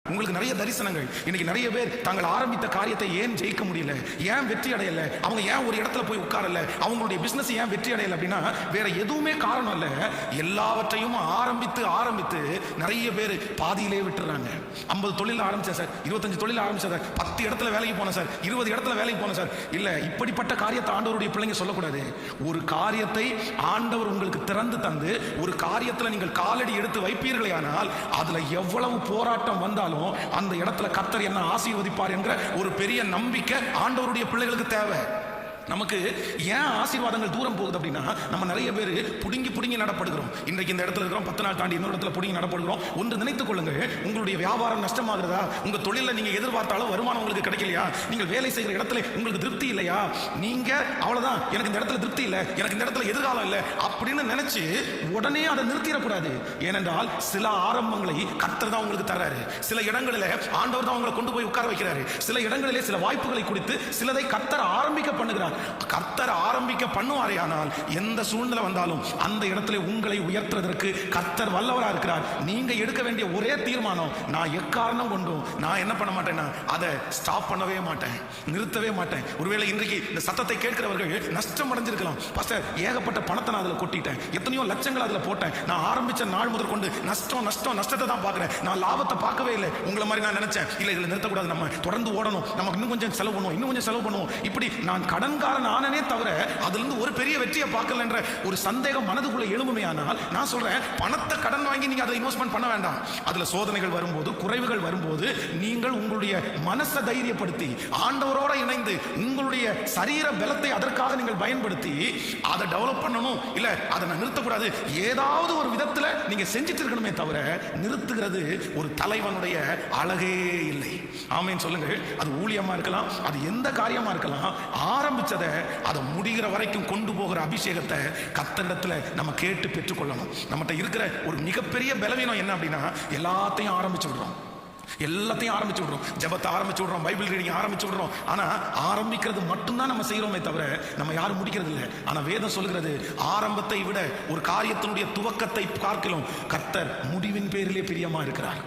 உங்களுக்கு நிறைய தரிசனங்கள். இன்னைக்கு நிறைய பேர் தாங்கள் ஆரம்பித்த காரியத்தை ஏன் ஜெயிக்க முடியல, ஏன் வெற்றி அடையல, அவங்க ஏன் ஒரு இடத்துல போய் உட்காரல, அவங்களுடைய பிசினஸ் ஏன் வெற்றி அடையல அப்படின்னா வேற எதுவுமே காரணம் இல்ல. எல்லாவற்றையும் ஆரம்பித்து நிறைய பேர் பாதியிலே விட்டுறாங்க. 50 தொழில் ஆரம்பிச்சேன் சார், 25 தொழில் ஆரம்பிச்சேன் சார், 10 இடத்துல வேலைக்கு போனேன் சார், 20 இடத்துல வேலைக்கு போனேன் சார். இல்ல, இப்படிப்பட்ட காரியத்தை ஆண்டவருடைய பிள்ளைங்க சொல்லக்கூடாது. ஒரு காரியத்தை ஆண்டவர் உங்களுக்கு திறந்து தந்து ஒரு காரியத்துல நீங்கள் காலடி எடுத்து வைப்பீர்களே ஆனால் அதுல எவ்வளவு போராட்டம் வந்தாலும் அந்த இடத்துல கர்த்தர் என்ன ஆசீர்வதிப்பார் என்கிற ஒரு பெரிய நம்பிக்கை ஆண்டவருடைய பிள்ளைகளுக்கு தேவை. நமக்கு ஏன் ஆசீர்வாதங்கள் தூரம் போகுது அப்படின்னா நம்ம நிறைய பேர் புடுங்கி நடப்படுகிறோம். இன்றைக்கு இந்த இடத்துல இருக்கிறோம், 10 நாள் தாண்டி இன்னொரு இடத்துல புடுங்கி நடப்படுகிறோம். ஒன்று நினைத்துக் கொள்ளுங்கள், உங்களுடைய வியாபாரம் நஷ்டமாகிறதா, உங்க தொழில நீங்க எதிர்பார்த்தாலும் வருமானம் உங்களுக்கு கிடைக்கலையா, நீங்கள் வேலை செய்கிற இடத்துல உங்களுக்கு திருப்தி இல்லையா, நீங்க அவ்வளவுதான் எனக்கு இந்த இடத்துல திருப்தி இல்லை, எனக்கு இந்த இடத்துல எதிர்காலம் இல்லை அப்படின்னு நினைச்சு உடனே அதை நிறுத்திடக்கூடாது. ஏனென்றால் சில ஆரம்பங்களை கர்த்தர் தான் உங்களுக்கு தர்றாரு. சில இடங்களில் ஆண்டவர் தான் உங்களை கொண்டு போய் உட்கார வைக்கிறாரு. சில இடங்களிலே சில வாய்ப்புகளை கொடுத்து சிலதை கர்த்தர் ஆரம்பிக்க பண்ணுகிறார். கர்த்தர் ஆரம்பிக்க பண்ணுவாரே ஆனால் எந்த சூழ்நிலை வந்தாலும் அந்த இடத்துல உங்களை உயர்த்துவதற்கு கர்த்தர் வல்லவரா இருக்கிறார். நீங்க எடுக்க வேண்டிய ஒரே தீர்மானம், நான் எக்காரணம் கொண்டும் நான் என்ன பண்ண மாட்டேன்னா அதை ஸ்டாப் பண்ணவே மாட்டேன், நிறுத்தவே மாட்டேன். ஒருவேளை இன்றைக்கு இந்த சத்தத்தை கேட்கிறவர்கள் நஷ்டம் அடைஞ்சிருக்கலாம். பாஸ்டர், ஏகப்பட்ட பணத்தை நான் அதில் கொட்டிட்டேன், எத்தனையோ லட்சங்கள் அதில் போட்டேன், நான் ஆரம்பிச்ச நாள் முதல் கொண்டு நஷ்டத்தை தான் பார்க்கிறேன், நான் லாபத்தை பார்க்கவே இல்லை. உங்களை மாதிரி நான் நினைச்சேன், இல்லை இதில் நிறுத்தக்கூடாது, நம்ம தொடர்ந்து ஓடணும், நமக்கு இன்னும் கொஞ்சம் செலவு பண்ணுவோம், இன்னும் கொஞ்சம் செலவு பண்ணுவோம். இப்படி நான் கடன் ஆனனே தவிர அதிலிருந்து ஒரு பெரிய வெற்றியை பார்க்கல என்ற ஒரு சந்தேகம் மனதுக்குள்ள எழும்புமே. ஆனால் நான் சொல்றேன், பணத்தை கடன் வாங்கி நீங்க அதை இன்வெஸ்ட்மெண்ட் பண்ண வேண்டாம். அதுல சோதனைகள் வரும்போது, குறைவுகள் வரும்போது நீங்கள் உங்களுடைய மனசை தைரியப்படுத்தி ஆண்டவரோட இணைந்து உங்களுடைய சரீர பலத்தை அதற்காக நீங்கள் பயன்படுத்தி அதை டெவலப் பண்ணணும். இல்ல அதை நான் நிறுத்தக்கூடாது, ஏதாவது ஒரு விதத்துல நீங்க செஞ்சுட்டு இருக்கணுமே தவிர நிறுத்துகிறது ஒரு தலைவனுடைய அழகே இல்லை. ஆமேன் சொல்லுங்கள். அது ஊழியமா இருக்கலாம், அது எந்த காரியமா இருக்கலாம், ஆரம்பிச்சதை அதை முடிகிற வரைக்கும் கொண்டு போகிற அபிஷேகத்தை கர்த்தரிடத்துல நம்ம கேட்டு பெற்றுக்கொள்ளணும். நம்மகிட்ட இருக்கிற ஒரு மிகப்பெரிய பலவீனம் என்ன அப்படின்னா எல்லாத்தையும் ஆரம்பிச்சு விடுறோம், ஜெபத்தை ஆரம்பிச்சு விடுறோம், பைபிள் ரீடிங் ஆரம்பிச்சு விடுறோம். ஆனா ஆரம்பிக்கிறது மட்டும்தான் நம்ம செய்யறோமே தவிர நம்ம யாரும் முடிக்கிறது இல்லை. ஆனா வேதம் சொல்கிறது, ஆரம்பத்தை விட ஒரு காரியத்தினுடைய துவக்கத்தை பார்க்கலாம் கர்த்தர் முடிவின் பேரிலே பிரியமா இருக்கிறார்.